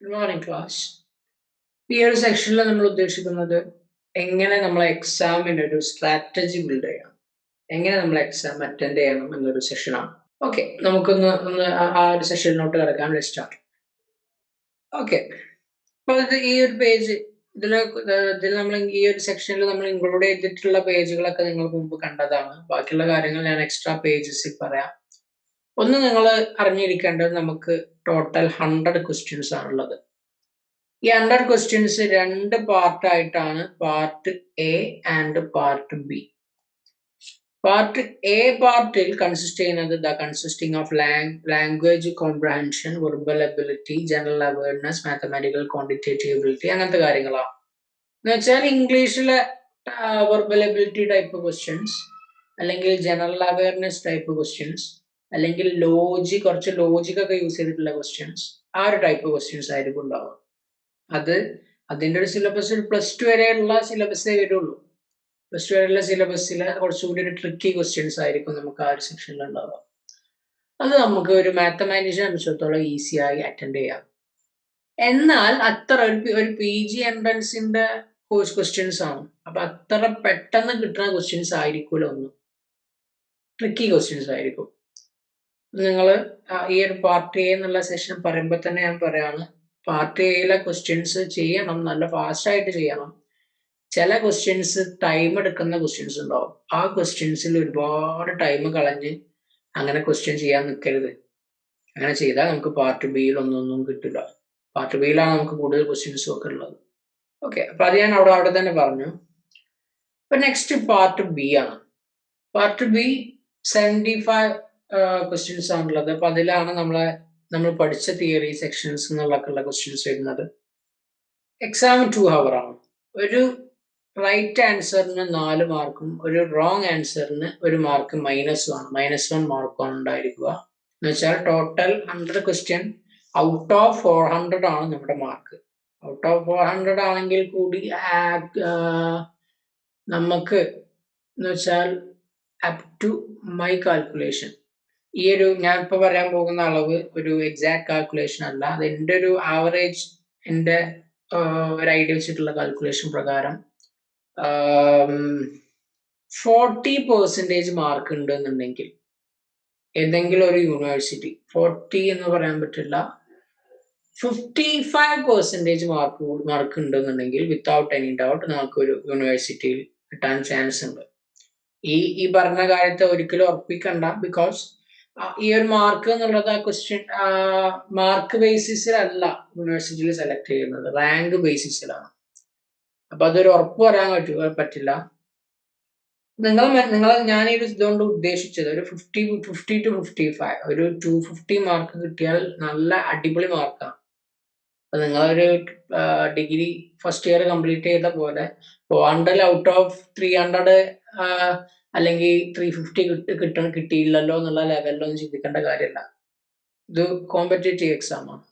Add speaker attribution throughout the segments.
Speaker 1: Good morning, class. ഈ ഒരു സെക്ഷനിൽ നമ്മൾ ഉദ്ദേശിക്കുന്നത് എങ്ങനെ നമ്മൾ എക്സാമിന് ഒരു സ്ട്രാറ്റജി ബിൽഡ് ചെയ്യണം, എങ്ങനെ നമ്മൾ എക്സാം അറ്റൻഡ് ചെയ്യണം എന്നൊരു സെഷനാണ്. ഓക്കെ, നമുക്കൊന്ന് ആ ഒരു സെഷനിലോട്ട് കിടക്കാം. Let start. ഓക്കെ, അപ്പോൾ ഈ ഒരു പേജ് ഇതിൽ നമ്മൾ ഈ ഒരു സെക്ഷനിൽ നമ്മൾ ഇൻക്ലൂഡ് ചെയ്തിട്ടുള്ള പേജുകളൊക്കെ നിങ്ങൾ മുമ്പ് കണ്ടതാണ്. ബാക്കിയുള്ള കാര്യങ്ങൾ ഞാൻ എക്സ്ട്രാ പേജസിൽ പറയാം. ഒന്ന് നിങ്ങൾ അറിഞ്ഞിരിക്കേണ്ടത്, നമുക്ക് ടോട്ടൽ 100 ക്വസ്റ്റ്യൻസ് ആണുള്ളത്. ഈ 100 ക്വസ്റ്റ്യൻസ് രണ്ട് പാർട്ടായിട്ടാണ്, part A and part B. Part A പാർട്ടിൽ കൺസിസ്റ്റ് ചെയ്യുന്നത് consisting of language comprehension, verbal ability, general awareness, mathematical quantitative ability, അങ്ങനത്തെ കാര്യങ്ങളാണ്. എന്ന് വെച്ചാൽ ഇംഗ്ലീഷിലെ വെർബൽ എബിലിറ്റി ടൈപ്പ് ക്വസ്റ്റ്യൻസ്, അല്ലെങ്കിൽ ജനറൽ അവയർനെസ് ടൈപ്പ് ക്വസ്റ്റ്യൻസ്, അല്ലെങ്കിൽ കുറച്ച് ലോജിക്കൊക്കെ യൂസ് ചെയ്തിട്ടുള്ള ക്വസ്റ്റ്യൻസ്, ആ ഒരു ടൈപ്പ് ക്വസ്റ്റ്യൻസ് ആയിരിക്കും ഉണ്ടാവുക. അതിൻ്റെ ഒരു സിലബസിൽ +2 വരെയുള്ള സിലബസേ വരുള്ളൂ. +2 വരെയുള്ള സിലബസിൽ കുറച്ചുകൂടി ഒരു ട്രിക്കി ക്വസ്റ്റ്യൻസ് ആയിരിക്കും നമുക്ക് ആ ഒരു സെക്ഷനിൽ ഉണ്ടാവുക. അത് നമുക്ക് ഒരു മാത്തമാറ്റീഷ്യനെ സംബന്ധിച്ചിടത്തോളം ഈസിയായി അറ്റൻഡ് ചെയ്യാം. എന്നാൽ അത്ര ഒരു PG എൻട്രൻസിന്റെ ക്വസ്റ്റ്യൻസ് ആണ്. അപ്പൊ അത്ര പെട്ടെന്ന് കിട്ടുന്ന ക്വസ്റ്റ്യൻസ് ആയിരിക്കൂല, ഒന്നും ട്രിക്കി ക്വസ്റ്റ്യൻസ് ആയിരിക്കും. നിങ്ങൾ ഈ ഒരു പാർട്ട് എ എന്നുള്ള സെഷൻ പറയുമ്പോൾ തന്നെ ഞാൻ പറയാണ്, പാർട്ട് എയിലെ ക്വസ്റ്റ്യൻസ് ചെയ്യണം, നല്ല ഫാസ്റ്റ് ആയിട്ട് ചെയ്യണം. ചില ക്വസ്റ്റ്യൻസ് ടൈം എടുക്കുന്ന ക്വസ്റ്റ്യൻസ് ഉണ്ടാവും. ആ ക്വസ്റ്റ്യൻസിൽ ഒരുപാട് ടൈം കളഞ്ഞ് അങ്ങനെ ക്വസ്റ്റ്യൻ ചെയ്യാൻ നിൽക്കരുത്. അങ്ങനെ ചെയ്താൽ നമുക്ക് പാർട്ട് ബിയിൽ ഒന്നും കിട്ടില്ല. പാർട്ട് ബിയിലാണ് നമുക്ക് കൂടുതൽ ക്വസ്റ്റ്യൻസും ഒക്കെ ഉള്ളത്. ഓക്കെ, അപ്പൊ അത് ഞാൻ അവിടെ തന്നെ പറഞ്ഞു. ഇപ്പൊ നെക്സ്റ്റ് പാർട്ട് ബി ആണ്. പാർട്ട് ബി 75 ക്വസ്റ്റ്യൻസ് ആണുള്ളത്. അപ്പൊ അതിലാണ് നമ്മൾ പഠിച്ച തിയറി സെക്ഷൻസ് എന്നുള്ളൊക്കെയുള്ള ക്വസ്റ്റ്യൻസ് വരുന്നത്. എക്സാം 2 hour ആണ്. ഒരു റൈറ്റ് ആൻസറിന് 4 മാർക്കും ഒരു റോങ് ആൻസറിന് 1 മാർക്ക് -1 മാർക്കുമാണ് ഉണ്ടായിരിക്കുക. എന്ന് വെച്ചാൽ ടോട്ടൽ 100 ക്വസ്റ്റ്യൻ ഔട്ട് ഓഫ് 400 ആണ് നമ്മുടെ മാർക്ക്. ഔട്ട് ഓഫ് 400 ആണെങ്കിൽ കൂടി നമുക്ക് എന്ന് വെച്ചാൽ അപ് ടു മൈ കാൽക്കുലേഷൻ, ഈ ഒരു ഞാൻ ഇപ്പൊ പറയാൻ പോകുന്ന അളവ് ഒരു എക്സാക്ട് കാൽക്കുലേഷൻ അല്ല, അത് എൻ്റെ ഒരു ആവറേജ്, എൻ്റെ ഒരു ഐഡിയ വെച്ചിട്ടുള്ള കാൽക്കുലേഷൻ പ്രകാരം 40% മാർക്ക് ഉണ്ട് എന്നുണ്ടെങ്കിൽ ഏതെങ്കിലും ഒരു യൂണിവേഴ്സിറ്റി, 40 എന്ന് പറയാൻ പറ്റില്ല, 55% മാർക്ക് ഉണ്ടെന്നുണ്ടെങ്കിൽ വിത്തൗട്ട് എനി ഡൗട്ട് നമുക്ക് ഒരു യൂണിവേഴ്സിറ്റിയിൽ കിട്ടാൻ ചാൻസ് ഉണ്ട്. ഈ പറഞ്ഞ കാര്യത്തെ ഒരിക്കലും ഉറപ്പിക്കണ്ട. ബിക്കോസ് ഈ ഒരു മാർക്ക് എന്നുള്ളത് ആ ക്വസ്റ്റ്യൻ മാർക്ക് ബേസിസിലല്ല യൂണിവേഴ്സിറ്റിയിൽ സെലക്ട് ചെയ്യുന്നത്, റാങ്ക് ബേസിസിലാണ്. അപ്പൊ അതൊരു ഉറപ്പ് പറയാൻ പറ്റില്ല. ഞാൻ ഇതുകൊണ്ട് ഉദ്ദേശിച്ചത് ഒരു 50 to 55, ഒരു 250 മാർക്ക് കിട്ടിയാൽ നല്ല അടിപൊളി മാർക്കാണ്. അപ്പൊ നിങ്ങളൊരു ഡിഗ്രി ഫസ്റ്റ് ഇയർ കംപ്ലീറ്റ് ചെയ്ത പോലെ 400 ഔട്ട് ഓഫ് 300 അല്ലെങ്കിൽ 350 കിട്ടിയില്ലല്ലോ എന്നുള്ള ലെവലിലൊന്നും ചിന്തിക്കേണ്ട കാര്യമല്ല. ഇത് കോമ്പറ്റേറ്റീവ് എക്സാം ആണ്,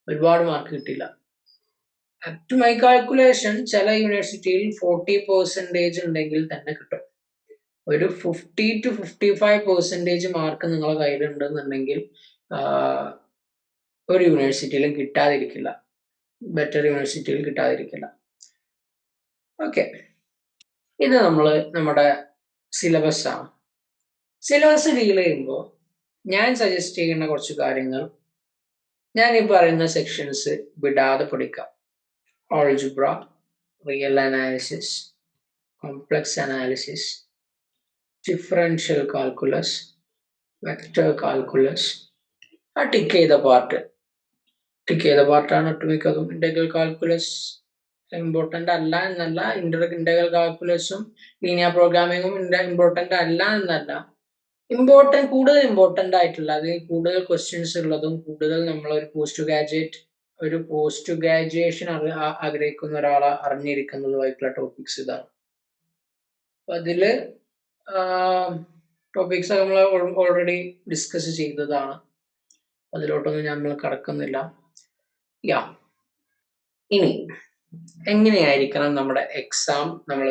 Speaker 1: ഒരുപാട് മാർക്ക് കിട്ടില്ല. അപ് ടു മൈ കാൽക്കുലേഷൻ ചില യൂണിവേഴ്സിറ്റിയിൽ 40% ഉണ്ടെങ്കിൽ തന്നെ കിട്ടും. ഒരു 50 to 55% മാർക്ക് നിങ്ങളുടെ കയ്യിലുണ്ടെന്നുണ്ടെങ്കിൽ ഒരു യൂണിവേഴ്സിറ്റിയിലും കിട്ടാതിരിക്കില്ല, ബെറ്റർ യൂണിവേഴ്സിറ്റിയിൽ കിട്ടാതിരിക്കില്ല. ഓക്കെ, ഇത് നമ്മുടെ സിലബസ് ആണ്. സിലബസ് ഡീൽ ചെയ്യുമ്പോൾ ഞാൻ സജസ്റ്റ് ചെയ്യുന്ന കുറച്ച് കാര്യങ്ങൾ, ഞാൻ ഈ പറയുന്ന സെക്ഷൻസ് വിടാതെ പഠിക്കാം. Algebra, real analysis, complex analysis, differential calculus, vector calculus, ആ ടിക്ക് ചെയ്ത പാർട്ടാണ് ഒട്ടുമിക്കതും. ഇന്റഗ്രൽ കാൽക്കുലസ് ഇമ്പോർട്ടൻ്റ് അല്ല എന്നല്ല, ഇന്റഗ്രൽ കാൽക്കുലസും ലീനിയർ പ്രോഗ്രാമിങ്ങും ഇമ്പോർട്ടൻ്റ് അല്ല എന്നല്ല, കൂടുതൽ ഇമ്പോർട്ടൻ്റ് ആയിട്ടുള്ള, അതിൽ കൂടുതൽ ക്വസ്റ്റ്യൻസ് ഉള്ളതും കൂടുതൽ നമ്മൾ ഒരു പോസ്റ്റ് ഗ്രാജുവേഷൻ ആഗ്രഹിക്കുന്ന ഒരാളെ അറിഞ്ഞിരിക്കുന്നതുമായിട്ടുള്ള ടോപ്പിക്സ് ഇതാണ്. അപ്പൊ അതില് ടോപ്പിക്സ് നമ്മൾ ഓൾറെഡി ഡിസ്കസ് ചെയ്തതാണ്, അതിലോട്ടൊന്നും നമ്മൾ കടക്കുന്നില്ല. ഇനി എങ്ങനെയായിരിക്കണം നമ്മുടെ എക്സാം നമ്മൾ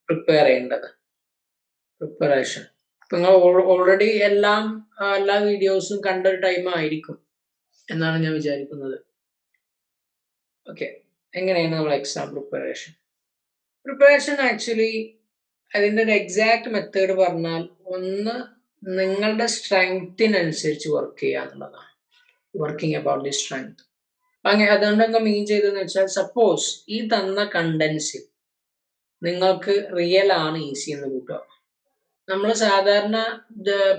Speaker 1: പ്രിപ്പയർ ചെയ്യേണ്ടത്? അപ്പൊ നിങ്ങൾ ഓൾറെഡി എല്ലാ വീഡിയോസും കണ്ട ഒരു ടൈം ആയിരിക്കും. എന്നാണ് ഞാൻ വിചാരിക്കുന്നത്. ഓക്കെ, എങ്ങനെയാണ് നമ്മൾ എക്സാം പ്രിപ്പറേഷൻ ആക്ച്വലി അതിൻ്റെ ഒരു എക്സാക്ട് മെത്തേഡ് പറഞ്ഞാൽ ഒന്ന് നിങ്ങളുടെ സ്ട്രെങ്ത്തിനനുസരിച്ച് വർക്ക് ചെയ്യുക എന്നുള്ളതാണ്. Working about the strength. അങ്ങനെ അതുകൊണ്ട് എന്താ മീൻ ചെയ്തതെന്ന് വെച്ചാൽ, സപ്പോസ് ഈ തന്ന കണ്ടൻസിൽ നിങ്ങൾക്ക് റിയൽ ആണ് ഈസി എന്ന് കൂട്ടുക. നമ്മൾ സാധാരണ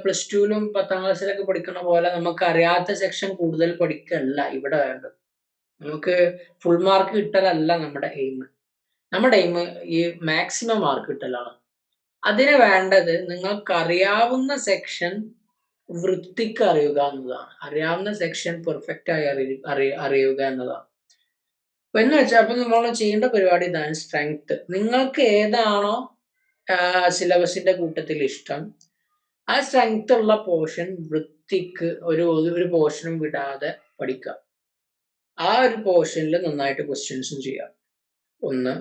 Speaker 1: പ്ലസ് ടുവിലും 10ാം ക്ലാസ്സിലൊക്കെ പഠിക്കുന്ന പോലെ നമുക്ക് അറിയാത്ത സെക്ഷൻ കൂടുതൽ പഠിക്കല്ല ഇവിടെ വേണ്ടത്. നമുക്ക് ഫുൾ മാർക്ക് കിട്ടലല്ല നമ്മുടെ എയിം. നമ്മുടെ എയിം ഈ മാക്സിമം മാർക്ക് കിട്ടലാണ്. അതിന് വേണ്ടത് നിങ്ങൾക്കറിയാവുന്ന സെക്ഷൻ വൃത്തിക്ക് അറിയുക എന്നതാണ്. അറിയാവുന്ന സെക്ഷൻ പെർഫെക്റ്റ് ആയി അറിയുക എന്നതാണ്. എന്ന് വെച്ചാൽ അപ്പൊ നമ്മൾ ചെയ്യേണ്ട പരിപാടി ഇതാണ്. സ്ട്രെങ്ത്, നിങ്ങൾക്ക് ഏതാണോ സിലബസിന്റെ കൂട്ടത്തിൽ ഇഷ്ടം, ആ സ്ട്രെങ്ത് ഉള്ള പോർഷൻ വൃത്തിക്ക് ഒരു പോർഷനും വിടാതെ പഠിക്കുക. ആ ഒരു പോർഷനിൽ നന്നായിട്ട് ക്വസ്റ്റ്യൻസും ചെയ്യാം. 1.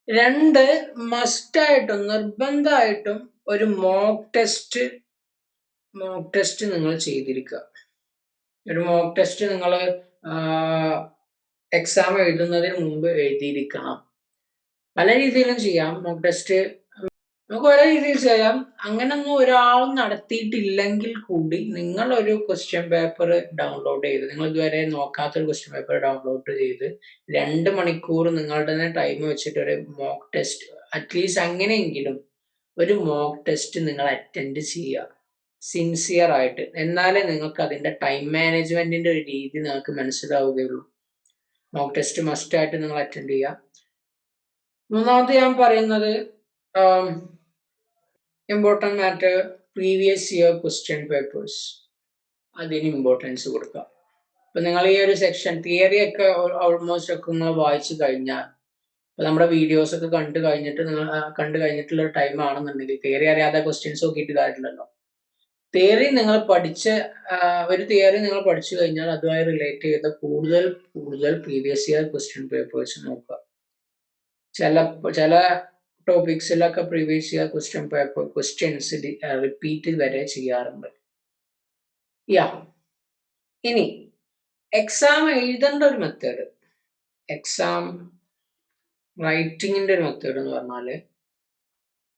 Speaker 1: 2, മസ്റ്റായിട്ടും നിർബന്ധമായിട്ടും ഒരു മോക്ക് ടെസ്റ്റ് നിങ്ങൾ ചെയ്തിരിക്കുക. ഒരു മോക്ക് ടെസ്റ്റ് നിങ്ങൾ എക്സാം എഴുതുന്നതിന് മുമ്പ് എഴുതിയിരിക്കണം. പല രീതിയിലും ചെയ്യാം മോക്ക് ടെസ്റ്റ്. നമുക്ക് പല രീതിയിൽ ചെയ്യാം. അങ്ങനൊന്നും ഒരാളും നടത്തിയിട്ടില്ലെങ്കിൽ കൂടി നിങ്ങൾ ഒരു ക്വസ്റ്റ്യൻ പേപ്പർ ഡൗൺലോഡ് ചെയ്ത്, നിങ്ങൾ ഇതുവരെ നോക്കാത്തൊരു ക്വസ്റ്റ്യൻ പേപ്പർ ഡൗൺലോഡ് ചെയ്ത് 2 മണിക്കൂർ നിങ്ങളുടെ തന്നെ ടൈം വെച്ചിട്ട് ഒരു മോക്ക് ടെസ്റ്റ്, അറ്റ്ലീസ്റ്റ് അങ്ങനെയെങ്കിലും ഒരു മോക്ക് ടെസ്റ്റ് നിങ്ങൾ അറ്റൻഡ് ചെയ്യുക സിൻസിയർ ആയിട്ട്. എന്നാലേ നിങ്ങൾക്ക് അതിന്റെ ടൈം മാനേജ്മെന്റിന്റെ ഒരു രീതി നിങ്ങൾക്ക് മനസ്സിലാവുകയുള്ളൂ. മോക്ക് ടെസ്റ്റ് മസ്റ്റ് ആയിട്ട് നിങ്ങൾ അറ്റൻഡ് ചെയ്യുക. 3ാമത് ഞാൻ പറയുന്നത് important matter previous year question papers, അതിന് ഇമ്പോർട്ടൻസ് കൊടുക്കുക. ഇപ്പൊ നിങ്ങൾ ഈ ഒരു സെക്ഷൻ തിയറി ഒക്കെ ഓൾമോസ്റ്റ് ഒക്കെ നിങ്ങൾ വായിച്ചു കഴിഞ്ഞാൽ, ഇപ്പൊ നമ്മുടെ വീഡിയോസ് ഒക്കെ കണ്ടു കഴിഞ്ഞിട്ടുള്ള ഒരു ടൈം ആണെന്നുണ്ടെങ്കിൽ തിയറി അറിയാതെ ക്വസ്റ്റ്യൻസ് നോക്കിയിട്ട് കാര്യമില്ലല്ലോ. തിയറി നിങ്ങൾ ഒരു തിയറി നിങ്ങൾ പഠിച്ചു കഴിഞ്ഞാൽ അതുമായി റിലേറ്റ് ചെയ്ത കൂടുതൽ പ്രീവിയസ് ഇയർ ക്വസ്റ്റ്യൻ പേപ്പേഴ്സ് നോക്കുക. ചില ടോപ്പിക്സിലൊക്കെ previous year question paper questions repeat വരെ ചെയ്യാറുണ്ട്. ഇനി എക്സാം എഴുതേണ്ട ഒരു മെത്തേഡ്, എക്സാം റൈറ്റിങ്ങിന്റെ ഒരു മെത്തേഡ് എന്ന് പറഞ്ഞാല്,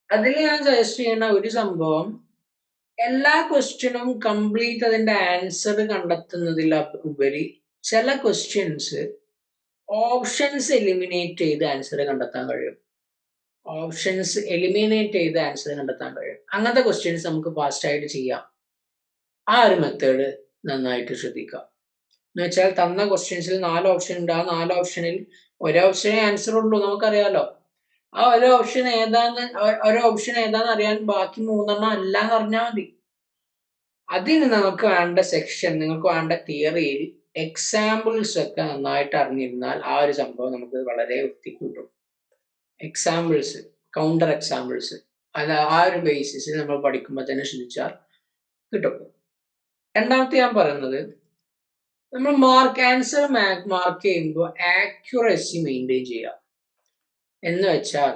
Speaker 1: അതിൽ ഞാൻ സജസ്റ്റ് ചെയ്യുന്ന ഒരു സംഭവം, എല്ലാ ക്വസ്റ്റ്യനും കംപ്ലീറ്റ് അതിന്റെ ആൻസർ കണ്ടെത്തുന്നതിൽ ഉപരി ചില ക്വസ്റ്റ്യൻസ് ഓപ്ഷൻസ് എലിമിനേറ്റ് ചെയ്ത് ആൻസർ കണ്ടെത്താൻ കഴിയും. അങ്ങനത്തെ ക്വസ്റ്റ്യൻസ് നമുക്ക് ഫാസ്റ്റ് ആയിട്ട് ചെയ്യാം. ആ ഒരു മെത്തേഡ് നന്നായിട്ട് ശ്രദ്ധിക്കാം. എന്ന് വെച്ചാൽ തന്ന ക്വസ്റ്റ്യൻസിൽ 4 ഓപ്ഷൻ ഉണ്ട്. ആ 4 ഓപ്ഷനിൽ ഒരു ഓപ്ഷനേ ആൻസർ ഉള്ളൂ, നമുക്കറിയാലോ. ആ ഒരു ഓപ്ഷൻ ഏതാന്ന് അറിയാൻ ബാക്കി 3 അല്ല എന്ന് അറിഞ്ഞാൽ മതി. അതിന് നമുക്ക് വേണ്ട സെക്ഷൻ, നിങ്ങൾക്ക് വേണ്ട തിയറിയിൽ എക്സാമ്പിൾസ് ഒക്കെ നന്നായിട്ട് അറിഞ്ഞിരുന്നാൽ ആ ഒരു സംഭവം നമുക്ക് വളരെ വൃത്തിക്ക് കിട്ടും. എക്സാമ്പിൾസ്, കൗണ്ടർ എക്സാമ്പിൾസ്, അത് ആ ഒരു ബേസിസിൽ നമ്മൾ പഠിക്കുമ്പോൾ തന്നെ ശ്രദ്ധിച്ചാൽ കിട്ടും. 2ാമത്തെ ഞാൻ പറയുന്നത്, നമ്മൾ ആൻസർ മാർക്ക് ചെയ്യുമ്പോൾ ആക്യുറസി മെയിൻറ്റെയിൻ ചെയ്യുക. എന്ന് വെച്ചാൽ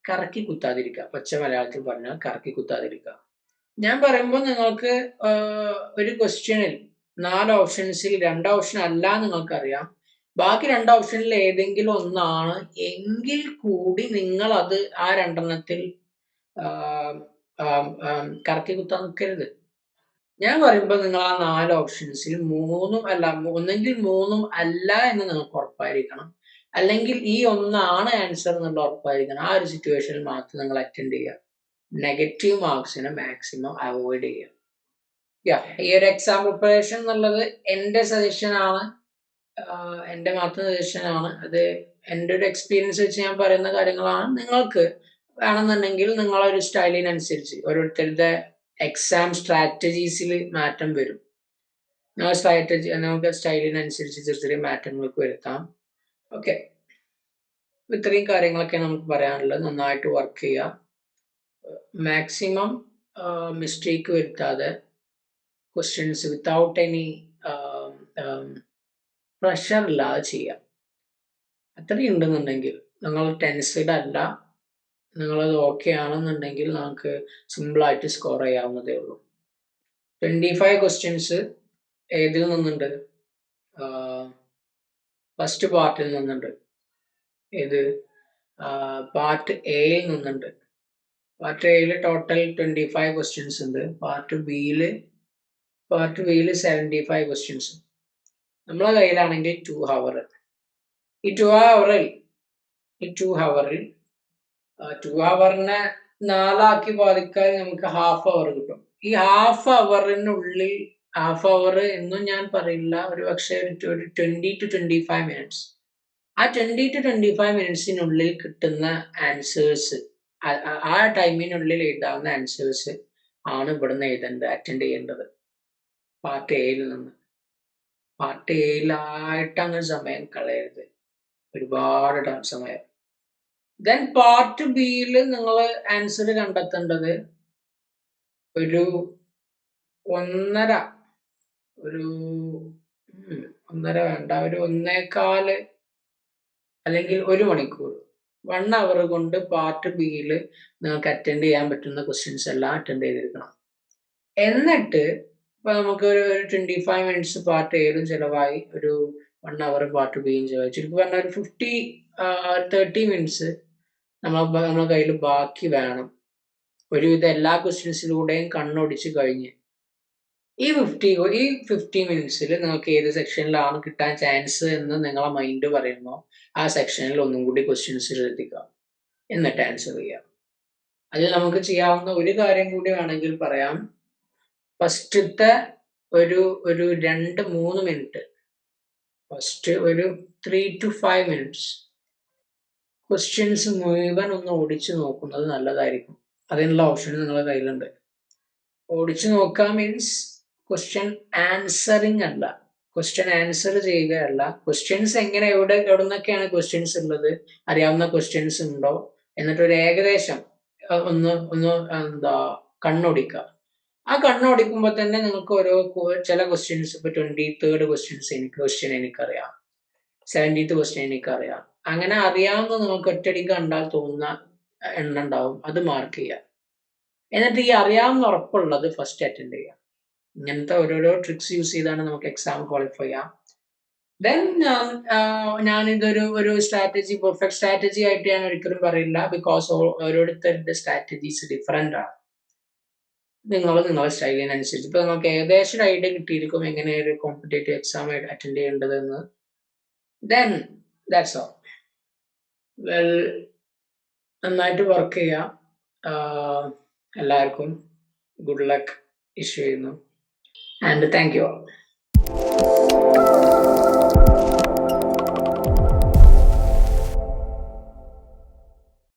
Speaker 1: കറക്കി കുത്താതിരിക്കുക. പച്ച മലയാളത്തിൽ പറഞ്ഞാൽ കറക്കി കുത്താതിരിക്കുക. ഞാൻ പറയുമ്പോൾ നിങ്ങൾക്ക് ഒരു ക്വസ്റ്റ്യനിൽ 4 ഓപ്ഷൻസിൽ 2 ഓപ്ഷൻ അല്ല നിങ്ങൾക്കറിയാം, ബാക്കി 2 ഓപ്ഷനിൽ ഏതെങ്കിലും ഒന്നാണ് എങ്കിൽ കൂടി നിങ്ങൾ അത് ആ 2 കറക്കി കുത്താൻ നിൽക്കരുത്. ഞാൻ പറയുമ്പോൾ നിങ്ങൾ ആ 4 ഓപ്ഷൻസിൽ 3 അല്ല, ഒന്നെങ്കിൽ 3 അല്ല എന്ന് നിങ്ങൾക്ക് ഉറപ്പായിരിക്കണം, അല്ലെങ്കിൽ ഈ ഒന്നാണ് ആൻസർ എന്നുള്ള ഉറപ്പായിരിക്കണം. ആ ഒരു സിറ്റുവേഷനിൽ മാത്രം നിങ്ങൾ അറ്റൻഡ് ചെയ്യുക. നെഗറ്റീവ് മാർക്സിനെ മാക്സിമം അവോയ്ഡ് ചെയ്യുക. ഈ ഒരു എക്സാം പ്രിപ്പറേഷൻ എന്നുള്ളത് എൻ്റെ സജഷനാണ്, എൻ്റെ മാത്രം സജഷനാണ്. അത് എൻ്റെ ഒരു എക്സ്പീരിയൻസ് വെച്ച് ഞാൻ പറയുന്ന കാര്യങ്ങളാണ്. നിങ്ങൾക്ക് വേണമെന്നുണ്ടെങ്കിൽ നിങ്ങളൊരു സ്റ്റൈലിനനുസരിച്ച് ഓരോരുത്തരുടെ എക്സാം സ്ട്രാറ്റജീസിൽ മാറ്റം വരും. നമുക്ക് സ്റ്റൈലിനനുസരിച്ച് ചെറിയ മാറ്റങ്ങൾക്ക് വരുത്താം. ഓക്കെ, ഇത്രയും കാര്യങ്ങളൊക്കെ നമുക്ക് പറയാനുള്ളത്. നന്നായിട്ട് വർക്ക് ചെയ്യുക, മാക്സിമം മിസ്റ്റേക്ക് വരുത്താതെ ക്വസ്റ്റ്യൻസ് വിത്തൗട്ട് എനി പ്രഷർ ഇല്ലാതെ ചെയ്യാം. അത്രയും ഉണ്ടെന്നുണ്ടെങ്കിൽ നിങ്ങൾ ടെൻസ്ഡ് അല്ല, നിങ്ങളത് ഓക്കെ ആണെന്നുണ്ടെങ്കിൽ നമുക്ക് സിമ്പിളായിട്ട് സ്കോർ ചെയ്യാവുന്നതേ ഉള്ളൂ. 25 ക്വസ്റ്റ്യൻസ് ഏതിൽ നിന്നുണ്ട്? ഫസ്റ്റ് പാർട്ടിൽ നിന്നുണ്ട്. ഇത് പാർട്ട് എയിൽ നിന്നുണ്ട്. പാർട്ട് എയിൽ ടോട്ടൽ 25 ക്വസ്റ്റ്യൻസ് ഉണ്ട്. പാർട്ട് ബിയിൽ 75 ക്വസ്റ്റ്യൻസ്. നമ്മളെ കയ്യിലാണെങ്കിൽ 2 ഹവർ. ഈ 2 ഹവറിൽ 2 ഹവറിനെ 4 ആക്കി ബാധിക്കാൻ നമുക്ക് ഹാഫ് അവർ കിട്ടും. ഈ ഹാഫ് അവറിനുള്ളിൽ, ഹാഫ് അവർ എന്നും ഞാൻ പറയില്ല, ഒരു പക്ഷേ ഒരു 20 to 25 മിനിറ്റ്സ്. ആ 20 to 25 മിനിറ്റ്സിനുള്ളിൽ കിട്ടുന്ന ആൻസേഴ്സ്, ആ ടൈമിനുള്ളിൽ എഴുതാവുന്ന ആൻസേഴ്സ് ആണ് ഇവിടുന്ന് എഴുതേണ്ടത്, അറ്റൻഡ് ചെയ്യേണ്ടത്. പാർട്ട് എയിൽ നിന്ന്. പാർട്ട് എയിലായിട്ട് അങ്ങനെ സമയം കളയരുത്, ഒരുപാട് സമയം. ദെൻ പാർട്ട് ബിയിൽ നിങ്ങൾ ആൻസർ കണ്ടെത്തേണ്ടത് ഒരു 1.5 വേണ്ട, ഒരു 1.25 അല്ലെങ്കിൽ 1 മണിക്കൂർ, 1 അവർ കൊണ്ട് പാർട്ട് ബിയിൽ നിങ്ങൾക്ക് അറ്റൻഡ് ചെയ്യാൻ പറ്റുന്ന ക്വസ്റ്റ്യൻസ് എല്ലാം അറ്റൻഡ് ചെയ്തിരിക്കണം. എന്നിട്ട് ഇപ്പൊ നമുക്ക് ഒരു 25 മിനിറ്റ്സ് പാർട്ട് എയിലും ചിലവായി, ഒരു 1 അവർ പാർട്ട് ബിയും ചിലവായി. ചുരുക്കി പറഞ്ഞാൽ ഒരു 30 മിനിറ്റ്സ് നമ്മളെ കയ്യിൽ ബാക്കി വേണം ഒരുവിധം എല്ലാ ക്വസ്റ്റ്യൻസിലൂടെയും കണ്ണോടിച്ച് കഴിഞ്ഞ്. ഈ 50 മിനിറ്റ്സിൽ നിങ്ങൾക്ക് ഏത് സെക്ഷനിലാണ് കിട്ടാൻ ചാൻസ് എന്ന് നിങ്ങളെ മൈൻഡ് പറയുമ്പോൾ ആ സെക്ഷനിൽ ഒന്നും കൂടി ക്വസ്റ്റ്യൻസ് ശ്രദ്ധിക്കുക, എന്നിട്ട് ആൻസർ ചെയ്യാം. അതിൽ നമുക്ക് ചെയ്യാവുന്ന ഒരു കാര്യം കൂടി വേണമെങ്കിൽ പറയാം. ഫസ്റ്റത്തെ ഒരു 2-3 മിനിറ്റ്, ഫസ്റ്റ് ഒരു 3 to 5 മിനിറ്റ്സ് ക്വസ്റ്റ്യൻസ് മുഴുവൻ ഒന്ന് ഓടിച്ചു നോക്കുന്നത് നല്ലതായിരിക്കും. അതിനുള്ള ഓപ്ഷൻ നിങ്ങളുടെ കയ്യിലുണ്ട്. ഓടിച്ചു നോക്കുക മീൻസ് ക്വസ്റ്റ്യൻ ആൻസറിങ് അല്ല, ക്വസ്റ്റ്യൻ ആൻസർ ചെയ്യുകയല്ല. ക്വസ്റ്റ്യൻസ് എങ്ങനെ, എവിടെ നിന്നൊക്കെയാണ് ക്വസ്റ്റ്യൻസ് ഉള്ളത്, അറിയാവുന്ന ക്വസ്റ്റ്യൻസ് ഉണ്ടോ, എന്നിട്ട് ഒരു ഏകദേശം ഒന്ന് കണ്ണോടിക്കുക. ആ കണ്ണോടിക്കുമ്പോൾ തന്നെ നിങ്ങൾക്ക് ചില ക്വസ്റ്റ്യൻസ്, ഇപ്പൊ 23rd ക്വസ്റ്റ്യൻ എനിക്കറിയാം, 70th ക്വസ്റ്റ്യൻ എനിക്കറിയാം, അങ്ങനെ അറിയാവുന്ന നിങ്ങൾക്ക് ഒറ്റയടിക്ക് കണ്ടാൽ തോന്നുന്ന എണ്ണം ഉണ്ടാവും, അത് മാർക്ക് ചെയ്യുക. എന്നിട്ട് ഈ അറിയാവുന്ന ഉറപ്പുള്ളത് ഫസ്റ്റ് അറ്റൻഡ് ചെയ്യുക. ഇങ്ങനത്തെ ഓരോരോ ട്രിക്സ് യൂസ് ചെയ്താണ് നമുക്ക് എക്സാം ക്വാളിഫൈ ചെയ്യാം. ദെൻ ഞാനിതൊരു സ്ട്രാറ്റജി, പെർഫെക്റ്റ് സ്ട്രാറ്റജി ആയിട്ട് ഞാൻ ഒരിക്കലും പറയില്ല, ബിക്കോസ് ഓരോരുത്തരുടെ സ്ട്രാറ്റജീസ് ഡിഫറെന്റ് ആണ്. നിങ്ങളുടെ സ്റ്റൈലിനനുസരിച്ച് ഇപ്പൊ നിങ്ങൾക്ക് ഏകദേശം ഐഡിയ കിട്ടിയിരിക്കും എങ്ങനെ ഒരു കോമ്പറ്റേറ്റീവ് എക്സാം അറ്റൻഡ് ചെയ്യേണ്ടതെന്ന്. Then that's all. വെൽ, നന്നായിട്ട് വർക്ക് ചെയ്യാം. എല്ലാവർക്കും ഗുഡ് ലക്ക് ഇഷ്യൂ ചെയ്യുന്നു. And thank you all.